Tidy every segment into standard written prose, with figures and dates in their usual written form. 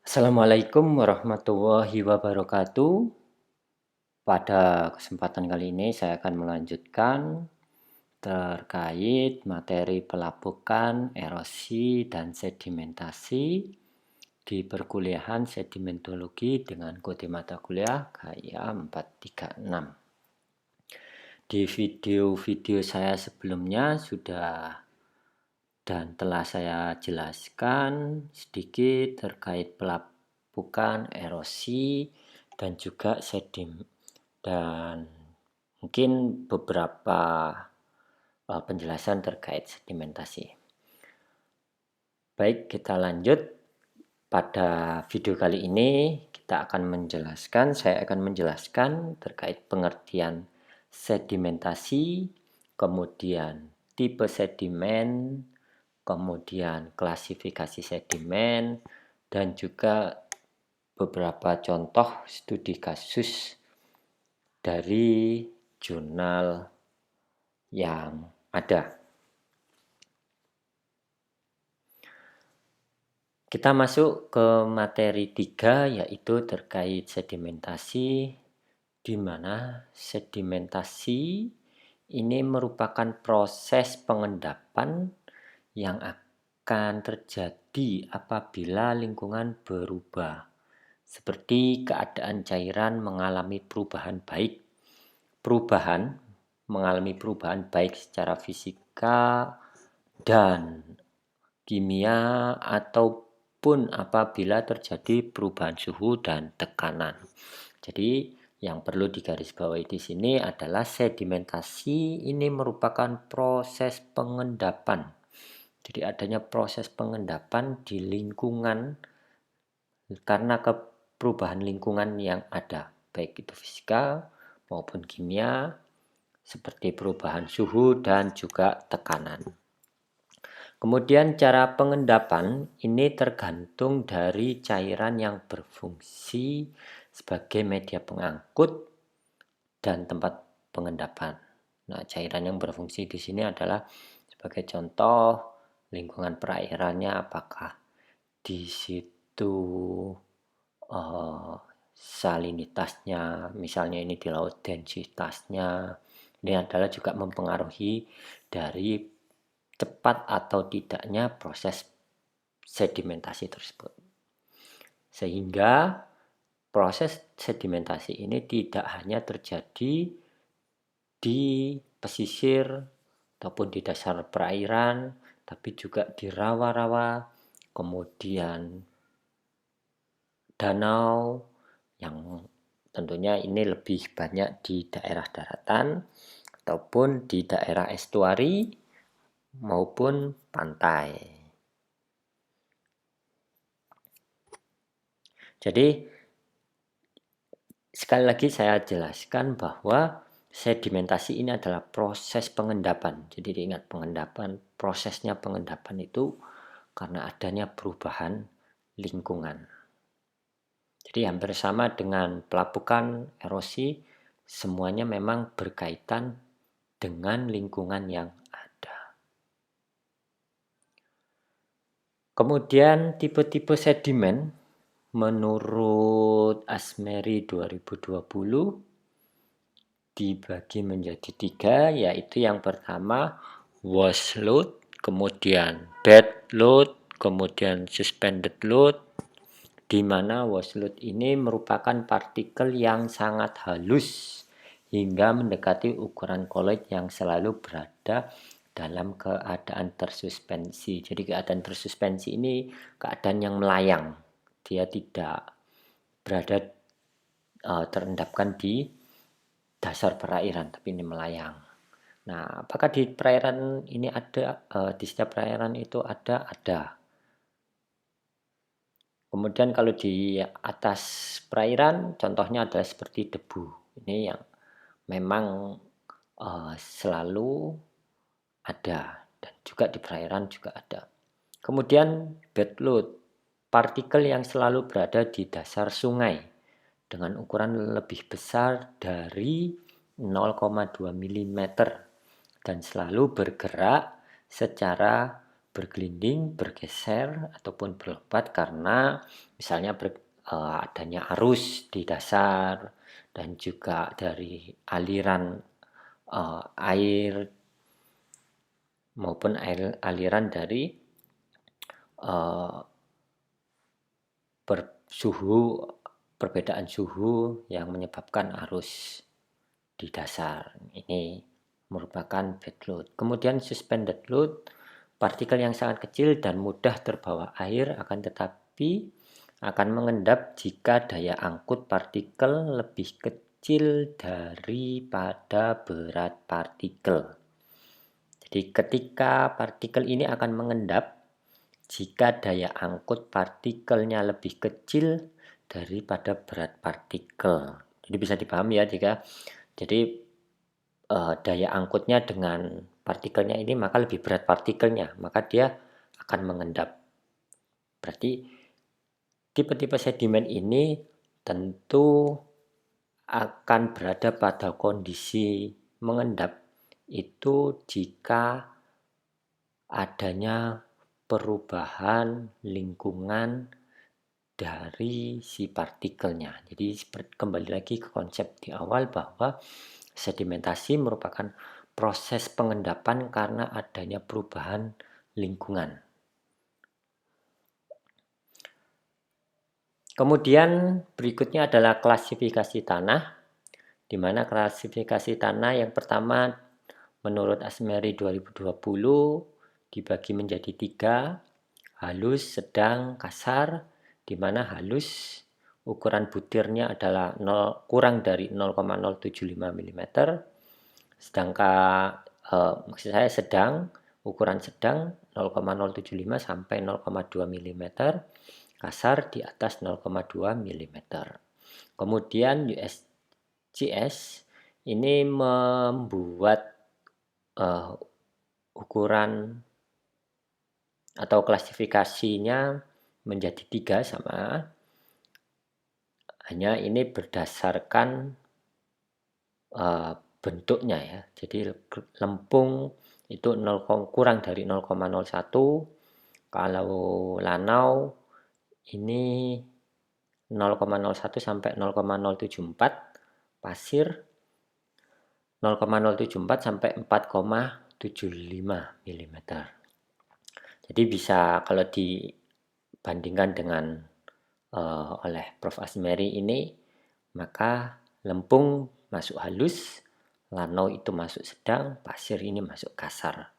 Assalamualaikum warahmatullahi wabarakatuh. Pada kesempatan kali ini saya akan melanjutkan terkait materi pelapukan, erosi, dan sedimentasi di perkuliahan sedimentologi dengan kode mata kuliah KIA 436. Di video-video saya sebelumnya sudah dan telah saya jelaskan sedikit terkait pelapukan, erosi, dan juga dan mungkin beberapa penjelasan terkait sedimentasi. Baik, kita lanjut. Pada video kali ini saya akan menjelaskan terkait pengertian sedimentasi, kemudian tipe sedimen, kemudian klasifikasi sedimen, dan juga beberapa contoh studi kasus dari jurnal yang ada. Kita masuk ke materi 3, yaitu terkait sedimentasi, di mana sedimentasi ini merupakan proses pengendapan yang akan terjadi apabila lingkungan berubah, seperti keadaan cairan mengalami perubahan baik secara fisika dan kimia ataupun apabila terjadi perubahan suhu dan tekanan. Jadi yang perlu digarisbawahi di sini adalah sedimentasi ini merupakan proses pengendapan. Jadi adanya proses pengendapan di lingkungan karena perubahan lingkungan yang ada, baik itu fisika maupun kimia, seperti perubahan suhu dan juga tekanan. Kemudian cara pengendapan ini tergantung dari cairan yang berfungsi sebagai media pengangkut dan tempat pengendapan. Nah, cairan yang berfungsi di sini adalah sebagai contoh lingkungan perairannya, apakah di situ salinitasnya, misalnya ini di laut, densitasnya, ini adalah juga mempengaruhi dari cepat atau tidaknya proses sedimentasi tersebut. Sehingga proses sedimentasi ini tidak hanya terjadi di pesisir ataupun di dasar perairan, tapi juga di rawa-rawa, kemudian danau, yang tentunya ini lebih banyak di daerah daratan ataupun di daerah estuari maupun pantai. Jadi sekali lagi saya jelaskan bahwa sedimentasi ini adalah proses pengendapan. Jadi diingat, prosesnya pengendapan itu karena adanya perubahan lingkungan. Jadi hampir sama dengan pelapukan, erosi, semuanya memang berkaitan dengan lingkungan yang ada. Kemudian tipe-tipe sedimen menurut Asmeri 2020 dibagi menjadi 3, yaitu yang pertama wash load, kemudian bed load, kemudian suspended load, di mana wash load ini merupakan partikel yang sangat halus hingga mendekati ukuran koloid yang selalu berada dalam keadaan tersuspensi. Jadi keadaan tersuspensi ini keadaan yang melayang. Dia tidak berada terendapkan di dasar perairan, tapi ini melayang. Nah, apakah di perairan ini ada, di setiap perairan itu ada? Ada. Kemudian kalau di atas perairan, contohnya adalah seperti debu. Ini yang memang selalu ada, dan juga di perairan juga ada. Kemudian bed load, partikel yang selalu berada di dasar sungai dengan ukuran lebih besar dari 0,2 mm dan selalu bergerak secara bergelinding, bergeser, ataupun berlompat karena misalnya adanya arus di dasar dan juga dari aliran air maupun aliran dari perbedaan suhu yang menyebabkan arus di dasar. Ini merupakan bed load. Kemudian suspended load, partikel yang sangat kecil dan mudah terbawa air akan tetapi akan mengendap jika daya angkut partikel lebih kecil daripada berat partikel. Jadi ketika partikel ini akan mengendap jika daya angkut partikelnya lebih kecil daripada berat partikel. Jadi bisa dipahami ya jadi daya angkutnya dengan partikelnya ini maka lebih berat partikelnya, maka dia akan mengendap. Berarti tipe-tipe sedimen ini tentu akan berada pada kondisi mengendap itu jika adanya perubahan lingkungan dari si partikelnya. Jadi kembali lagi ke konsep di awal bahwa sedimentasi merupakan proses pengendapan karena adanya perubahan lingkungan. Kemudian berikutnya adalah klasifikasi tanah, di mana klasifikasi tanah yang pertama menurut Asmeri 2020 dibagi menjadi 3, halus, sedang, kasar, di mana halus ukuran butirnya adalah kurang dari 0,075 mm, sedangkan maksud saya sedang, ukuran sedang 0,075 sampai 0,2 mm, kasar di atas 0,2 mm. Kemudian USGS ini membuat ukuran atau klasifikasinya menjadi 3 sama, hanya ini berdasarkan bentuknya ya. Jadi lempung itu kurang dari 0,01, kalau lanau ini 0,01 sampai 0,074, pasir 0,074 sampai 4,75 mm. Jadi bisa kalau dibandingkan dengan oleh Prof. Asmeri ini, maka lempung masuk halus, lanau itu masuk sedang, pasir ini masuk kasar.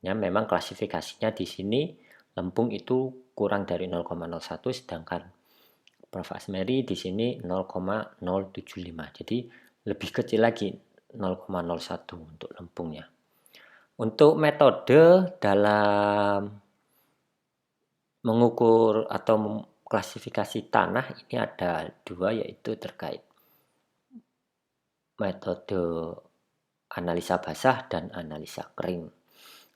Ya, memang klasifikasinya di sini lempung itu kurang dari 0,01, sedangkan Prof. Asmeri di sini 0,075. Jadi lebih kecil lagi 0,01 untuk lempungnya. Untuk metode dalam mengukur atau klasifikasi tanah ini ada 2, yaitu terkait metode analisa basah dan analisa kering.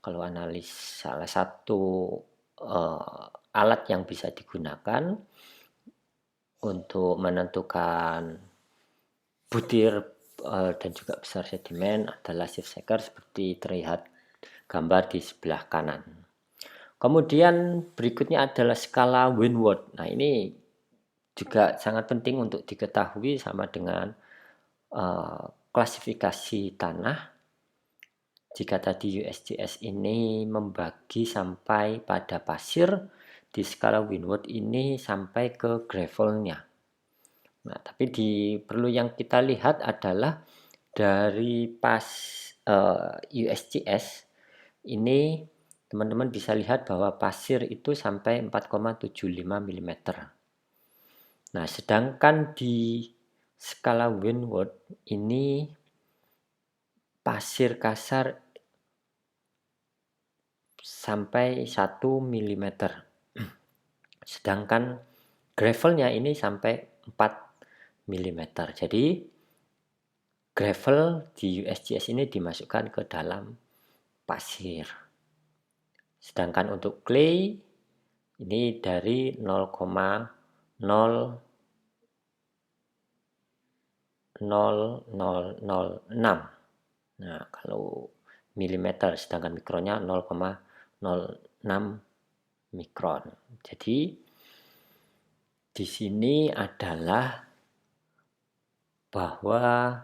Kalau salah satu alat yang bisa digunakan untuk menentukan butir dan juga besar sedimen adalah sieve shaker seperti terlihat gambar di sebelah kanan. Kemudian berikutnya adalah skala Windward. Nah, ini juga sangat penting untuk diketahui sama dengan klasifikasi tanah. Jika tadi USGS ini membagi sampai pada pasir, di skala Windward ini sampai ke gravelnya. Nah, tapi perlu yang kita lihat adalah dari USGS ini teman-teman bisa lihat bahwa pasir itu sampai 4,75 mm. Nah, sedangkan di skala Windward ini pasir kasar sampai 1 mm. Sedangkan gravelnya ini sampai 4 mm. Jadi gravel di USGS ini dimasukkan ke dalam pasir. Sedangkan untuk clay ini dari 0,0006. Nah, kalau milimeter, sedangkan mikronnya 0,0 mikron. Jadi di sini adalah bahwa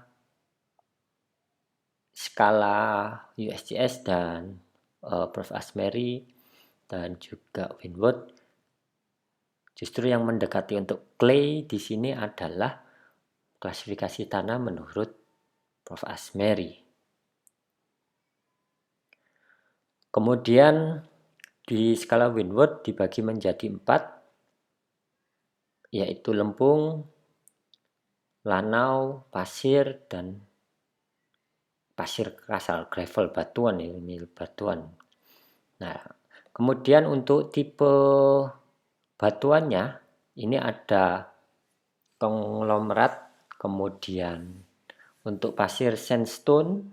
skala USGS dan Prof. Asmeri dan juga Winwood justru yang mendekati untuk clay di sini adalah klasifikasi tanah menurut Prof. Asmeri. Kemudian di skala Winwood dibagi menjadi 4, yaitu lempung, lanau, pasir, dan pasir kasal, gravel, batuan ini batuan. Nah, kemudian untuk tipe batuannya ini ada konglomerat, kemudian untuk pasir sandstone,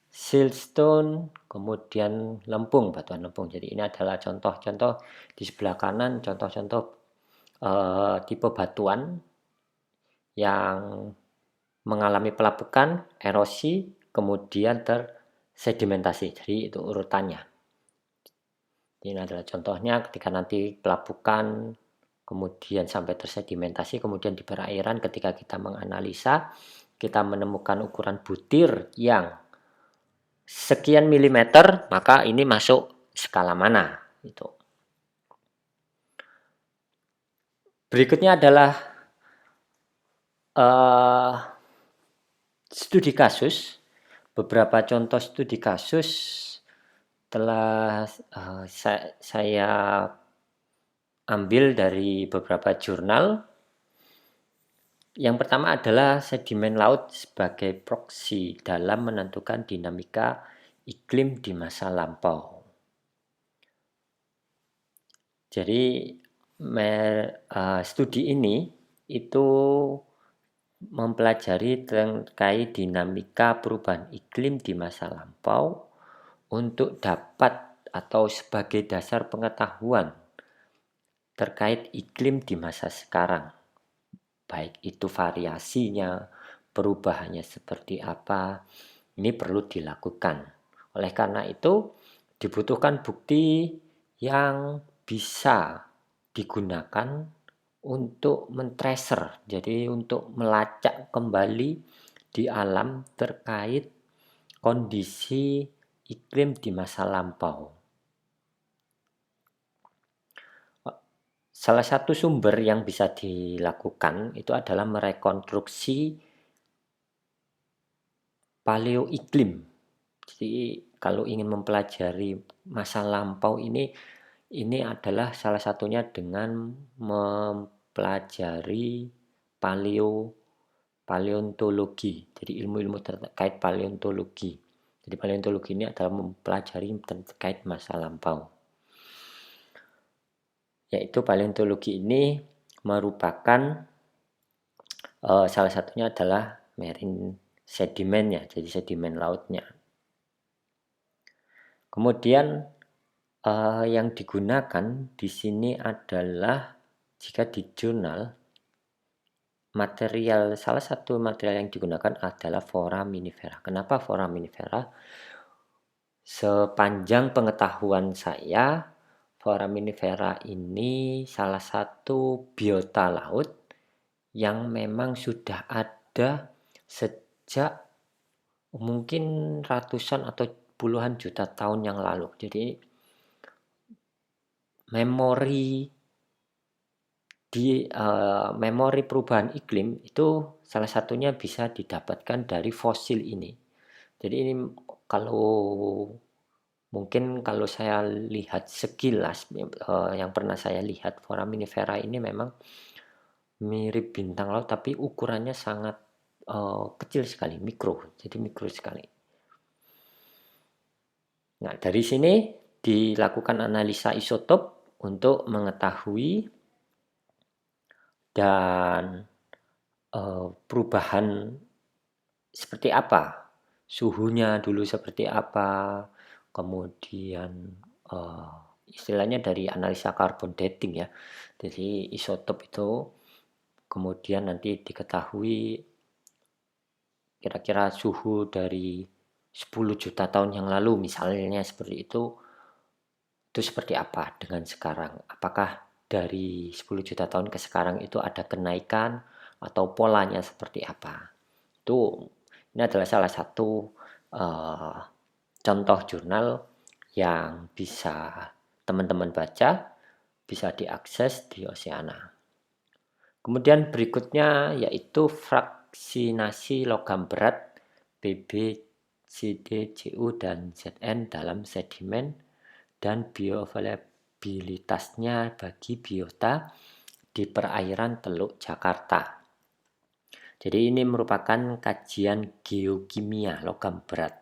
siltstone, kemudian lempung, batuan lempung. Jadi ini adalah contoh-contoh di sebelah kanan, contoh-contoh tipe batuan yang mengalami pelapukan, erosi, kemudian tersedimentasi. Jadi itu urutannya. Ini adalah contohnya ketika nanti pelapukan, kemudian sampai tersedimentasi, kemudian di perairan ketika kita menganalisa, kita menemukan ukuran butir yang sekian milimeter, maka ini masuk skala mana. Itu. Berikutnya adalah studi kasus. Beberapa contoh studi kasus telah saya ambil dari beberapa jurnal. Yang pertama adalah sedimen laut sebagai proksi dalam menentukan dinamika iklim di masa lampau. Jadi studi ini itu mempelajari terkait dinamika perubahan iklim di masa lampau untuk dapat atau sebagai dasar pengetahuan terkait iklim di masa sekarang. Baik itu variasinya, perubahannya seperti apa, ini perlu dilakukan. Oleh karena itu, dibutuhkan bukti yang bisa digunakan untuk men-tracer, jadi untuk melacak kembali di alam terkait kondisi iklim di masa lampau. Salah satu sumber yang bisa dilakukan itu adalah merekonstruksi paleoiklim. Jadi kalau ingin mempelajari masa lampau ini adalah salah satunya dengan mempelajari paleontologi. Jadi ilmu-ilmu terkait paleontologi. Jadi paleontologi ini adalah mempelajari terkait masa lampau. Yaitu paleontologi ini merupakan salah satunya adalah marine sedimennya, jadi sedimen lautnya. Kemudian yang digunakan di sini adalah jika di jurnal salah satu material yang digunakan adalah foraminifera. Kenapa foraminifera? Sepanjang pengetahuan saya, foraminifera ini salah satu biota laut yang memang sudah ada sejak mungkin ratusan atau puluhan juta tahun yang lalu. Jadi memori perubahan iklim itu salah satunya bisa didapatkan dari fosil ini. Jadi ini kalau saya lihat sekilas yang pernah saya lihat, foraminifera ini memang mirip bintang laut tapi ukurannya sangat kecil sekali, mikro sekali. Nah, dari sini dilakukan analisa isotop untuk mengetahui dan perubahan seperti apa, suhunya dulu seperti apa, kemudian istilahnya dari analisa carbon dating ya. Jadi isotop itu kemudian nanti diketahui kira-kira suhu dari 10 juta tahun yang lalu misalnya seperti itu itu seperti apa dengan sekarang? Apakah dari 10 juta tahun ke sekarang itu ada kenaikan atau polanya seperti apa? Itu ini adalah salah satu uh, contoh jurnal yang bisa teman-teman baca, bisa diakses di Oceana. Kemudian berikutnya yaitu fraksinasi logam berat Bb, Cd, Cu, dan Zn dalam sedimen dan bioavailabilitasnya bagi biota di perairan Teluk Jakarta. Jadi ini merupakan kajian geokimia logam berat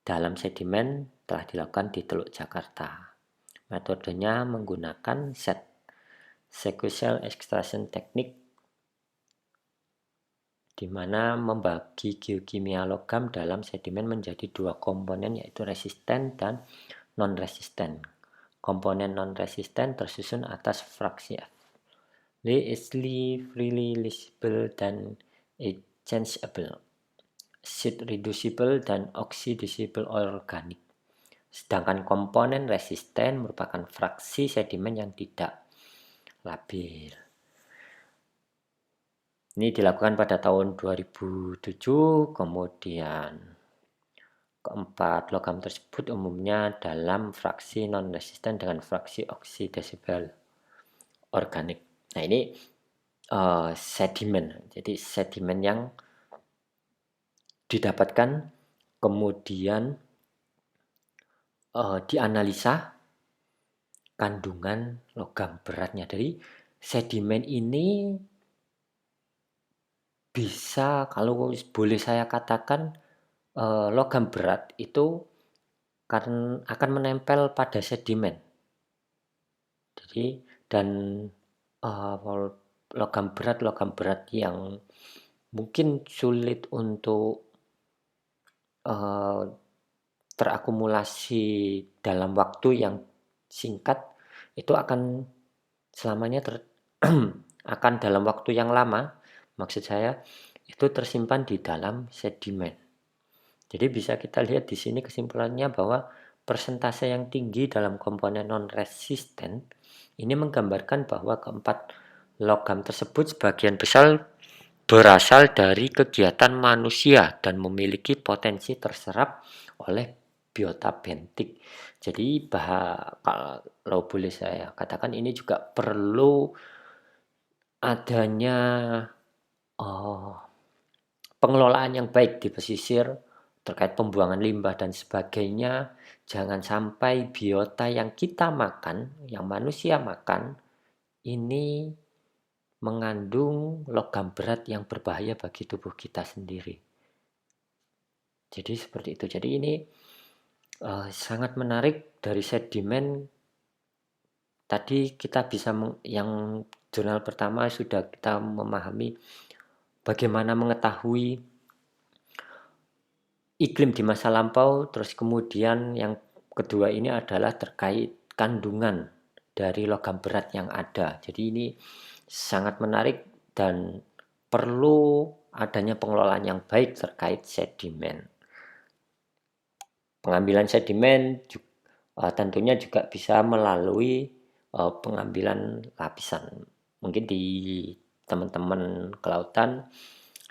dalam sedimen telah dilakukan di Teluk Jakarta. Metodenya menggunakan sequential extraction technique, di mana membagi geokimia logam dalam sedimen menjadi dua komponen, yaitu resisten dan non-resisten. Komponen non-resisten tersusun atas fraksi F. Easily freely leachable dan exchangeable, acid reducible dan oxidizable organik. Sedangkan komponen resisten merupakan fraksi sedimen yang tidak labil. Ini dilakukan pada tahun 2007, kemudian keempat logam tersebut umumnya dalam fraksi non-resisten dengan fraksi oxidizable organik. Nah ini sedimen, jadi sedimen yang didapatkan kemudian dianalisa kandungan logam beratnya. Dari sedimen ini bisa, kalau boleh saya katakan, logam berat itu akan menempel pada sedimen. Jadi dan logam berat yang mungkin sulit untuk terakumulasi dalam waktu yang singkat, itu akan selamanya akan dalam waktu yang lama, maksud saya itu tersimpan di dalam sedimen. Jadi bisa kita lihat di sini kesimpulannya bahwa persentase yang tinggi dalam komponen non-resisten ini menggambarkan bahwa keempat logam tersebut sebagian besar berasal dari kegiatan manusia dan memiliki potensi terserap oleh biota bentik. Jadi kalau boleh saya katakan ini juga perlu adanya pengelolaan yang baik di pesisir terkait pembuangan limbah dan sebagainya. Jangan sampai biota yang kita makan, yang manusia makan, ini mengandung logam berat yang berbahaya bagi tubuh kita sendiri. Jadi seperti itu. Jadi ini sangat menarik dari sedimen. Tadi kita bisa yang jurnal pertama sudah kita memahami bagaimana mengetahui iklim di masa lampau. Terus kemudian yang kedua ini adalah terkait kandungan dari logam berat yang ada. Jadi ini sangat menarik dan perlu adanya pengelolaan yang baik terkait sedimen. Pengambilan sedimen tentunya juga bisa melalui pengambilan lapisan. Mungkin di teman-teman kelautan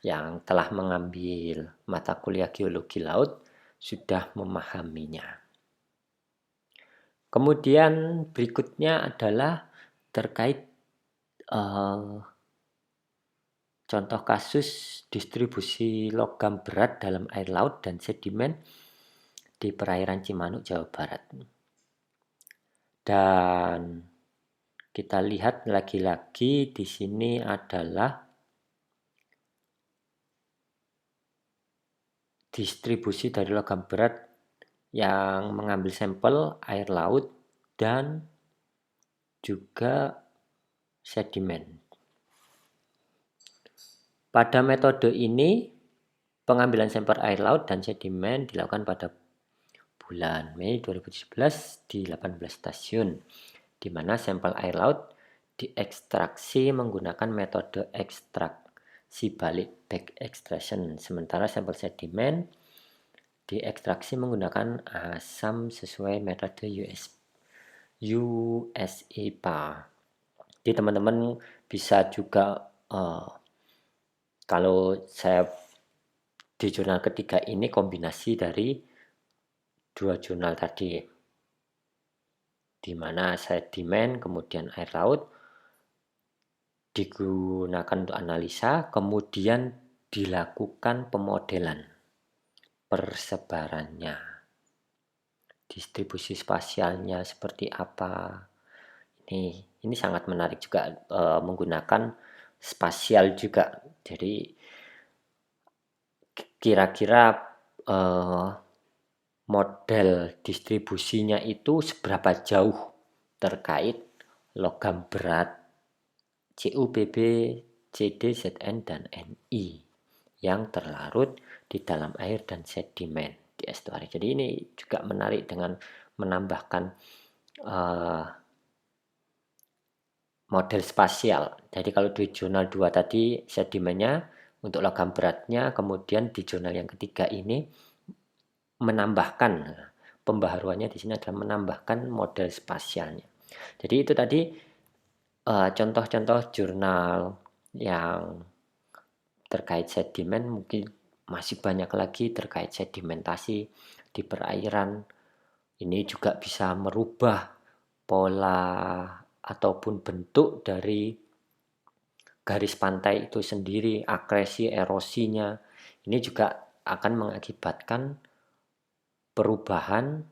yang telah mengambil mata kuliah geologi laut sudah memahaminya. Kemudian berikutnya adalah terkait contoh kasus distribusi logam berat dalam air laut dan sedimen di perairan Cimanuk, Jawa Barat. Dan kita lihat lagi-lagi di sini adalah distribusi dari logam berat yang mengambil sampel air laut dan juga sedimen. Pada metode ini, pengambilan sampel air laut dan sedimen dilakukan pada bulan Mei 2017 di 18 stasiun, di mana sampel air laut diekstraksi menggunakan metode ekstraksi balik back extraction, sementara sampel sedimen diekstraksi menggunakan asam sesuai metode USEPA. Jadi teman-teman bisa juga kalau saya di jurnal ketiga ini kombinasi dari dua jurnal tadi, di mana sedimen kemudian air laut digunakan untuk analisa, kemudian dilakukan pemodelan persebarannya, distribusi spasialnya seperti apa. Ini sangat menarik juga, menggunakan spasial juga. Jadi kira-kira model distribusinya itu seberapa jauh terkait logam berat CuPb, Cd, Zn, dan Ni yang terlarut di dalam air dan sedimen di estuari. Jadi ini juga menarik dengan menambahkan model spasial. Jadi kalau di jurnal 2 tadi sedimennya untuk logam beratnya, kemudian di jurnal yang ketiga ini menambahkan, pembaharuannya di sini adalah menambahkan model spasialnya. Jadi itu tadi contoh-contoh jurnal yang terkait sedimen, mungkin masih banyak lagi terkait sedimentasi di perairan. Ini juga bisa merubah pola ataupun bentuk dari garis pantai itu sendiri, akresi, erosinya. Ini juga akan mengakibatkan perubahan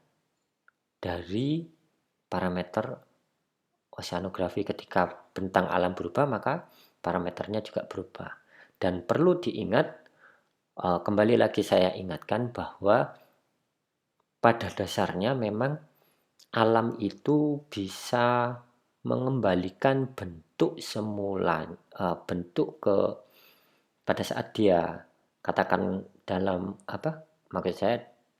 dari parameter oceanografi. Ketika bentang alam berubah, maka parameternya juga berubah. Dan perlu diingat, kembali lagi saya ingatkan bahwa pada dasarnya memang alam itu bisa mengembalikan bentuk semula, bentuk pada saat dia, katakan dalam maksud saya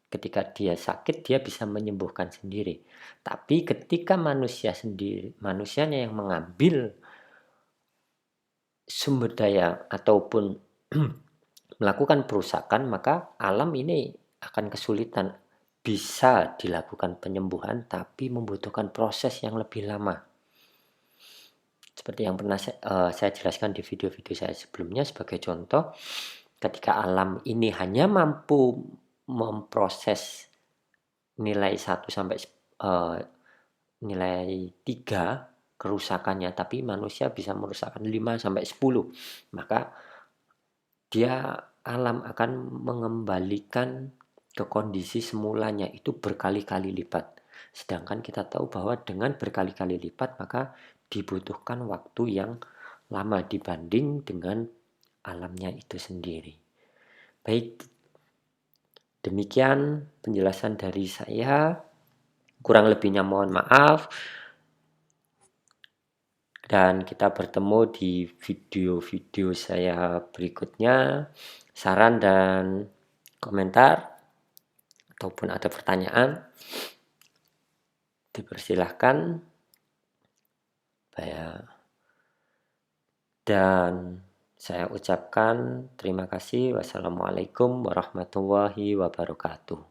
ketika dia sakit dia bisa menyembuhkan sendiri. Tapi ketika manusianya yang mengambil sumber daya ataupun melakukan perusakan, maka alam ini akan kesulitan. Bisa dilakukan penyembuhan tapi membutuhkan proses yang lebih lama. Seperti yang pernah saya jelaskan di video-video saya sebelumnya, sebagai contoh, ketika alam ini hanya mampu memproses nilai 1 sampai nilai 3 kerusakannya, tapi manusia bisa merusakkan 5 sampai 10, maka alam akan mengembalikan ke kondisi semulanya itu berkali-kali lipat. Sedangkan kita tahu bahwa dengan berkali-kali lipat maka dibutuhkan waktu yang lama dibanding dengan alamnya itu sendiri. Baik, demikian penjelasan dari saya. Kurang lebihnya mohon maaf. Dan kita bertemu di video-video saya berikutnya. Saran dan komentar ataupun ada pertanyaan, dipersilahkan. Dan saya ucapkan terima kasih. Wassalamualaikum warahmatullahi wabarakatuh.